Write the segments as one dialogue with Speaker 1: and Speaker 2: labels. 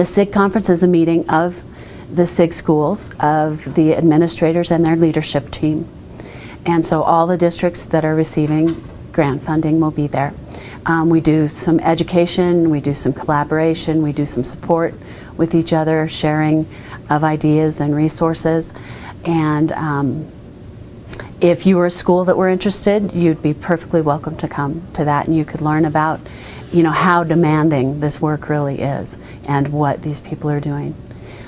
Speaker 1: The SIG conference is a meeting of the SIG schools, of the administrators and their leadership team. And so all the districts that are receiving grant funding will be there. We do some education, we do some collaboration, we do some support with each other, sharing of ideas and resources. And if you were a school that were interested, you'd be perfectly welcome to come to that, and you could learn about, you know, how demanding this work really is and what these people are doing.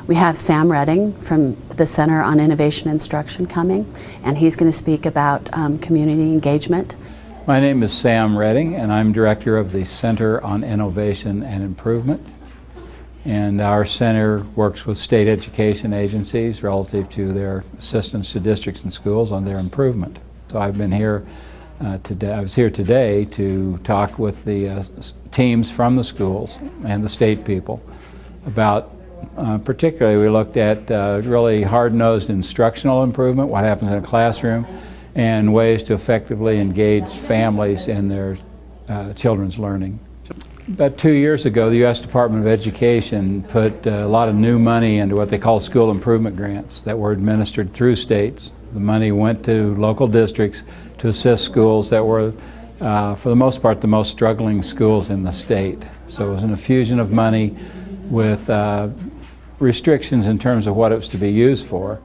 Speaker 1: We have Sam Redding from the Center on Innovation Instruction coming, and he's going to speak about community engagement.
Speaker 2: My name is Sam Redding, and I'm director of the Center on Innovation and Improvement. And our center works with state education agencies relative to their assistance to districts and schools on their improvement. So I've been here today. I was here today to talk with the teams from the schools and the state people about, particularly we looked at really hard-nosed instructional improvement, what happens in a classroom, and ways to effectively engage families in their children's learning. About 2 years ago, the U.S. Department of Education put a lot of new money into what they call school improvement grants that were administered through states. The money went to local districts to assist schools that were, for the most part, the most struggling schools in the state. So it was an infusion of money with restrictions in terms of what it was to be used for.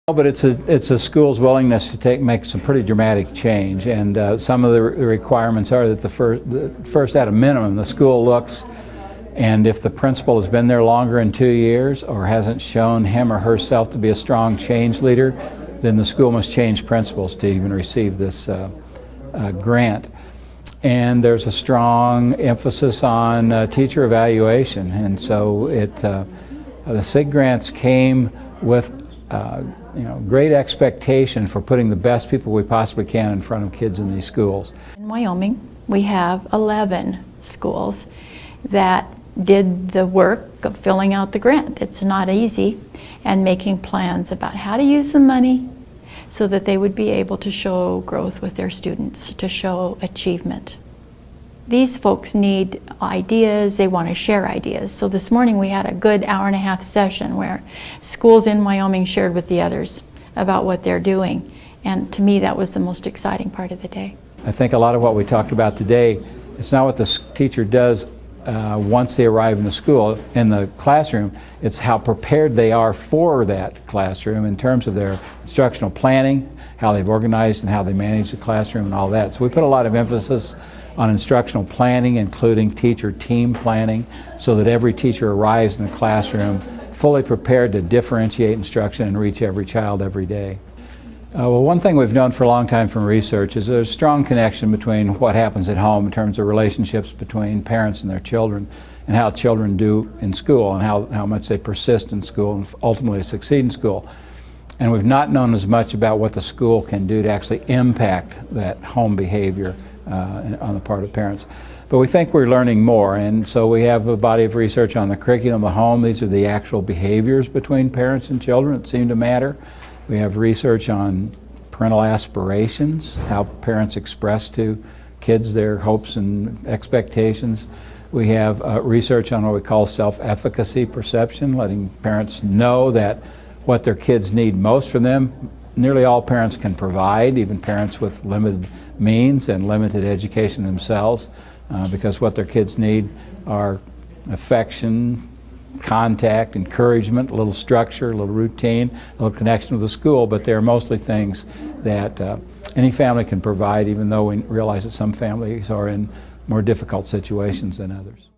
Speaker 2: But it's a school's willingness to make some pretty dramatic change, and some of the requirements are that first at a minimum the school looks, and if the principal has been there longer than 2 years or hasn't shown him or herself to be a strong change leader, then the school must change principals to even receive this grant. And there's a strong emphasis on teacher evaluation, and so the SIG grants came with great expectation for putting the best people we possibly can in front of kids in these schools.
Speaker 3: In Wyoming, we have 11 schools that did the work of filling out the grant. It's not easy, and making plans about how to use the money so that they would be able to show growth with their students, to show achievement. These folks need ideas, they want to share ideas. So this morning we had a good hour-and-a-half session where schools in Wyoming shared with the others about what they're doing. And to me, that was the most exciting part of the day.
Speaker 2: I think a lot of what we talked about today, it's not what the teacher does once they arrive in the school, in the classroom, it's how prepared they are for that classroom in terms of their instructional planning, how they've organized and how they manage the classroom and all that. So we put a lot of emphasis on instructional planning, including teacher team planning, so that every teacher arrives in the classroom fully prepared to differentiate instruction and reach every child every day. Well, one thing we've known for a long time from research is there's a strong connection between what happens at home in terms of relationships between parents and their children, and how children do in school, and how much they persist in school and ultimately succeed in school. And we've not known as much about what the school can do to actually impact that home behavior on the part of parents. But we think we're learning more, and so we have a body of research on the curriculum of the home. These are the actual behaviors between parents and children that seem to matter. We have research on parental aspirations, how parents express to kids their hopes and expectations. We have research on what we call self-efficacy perception, letting parents know that what their kids need most from them, nearly all parents can provide, even parents with limited means and limited education themselves, because what their kids need are affection, contact, encouragement, a little structure, a little routine, a little connection with the school, but they're mostly things that any family can provide, even though we realize that some families are in more difficult situations than others.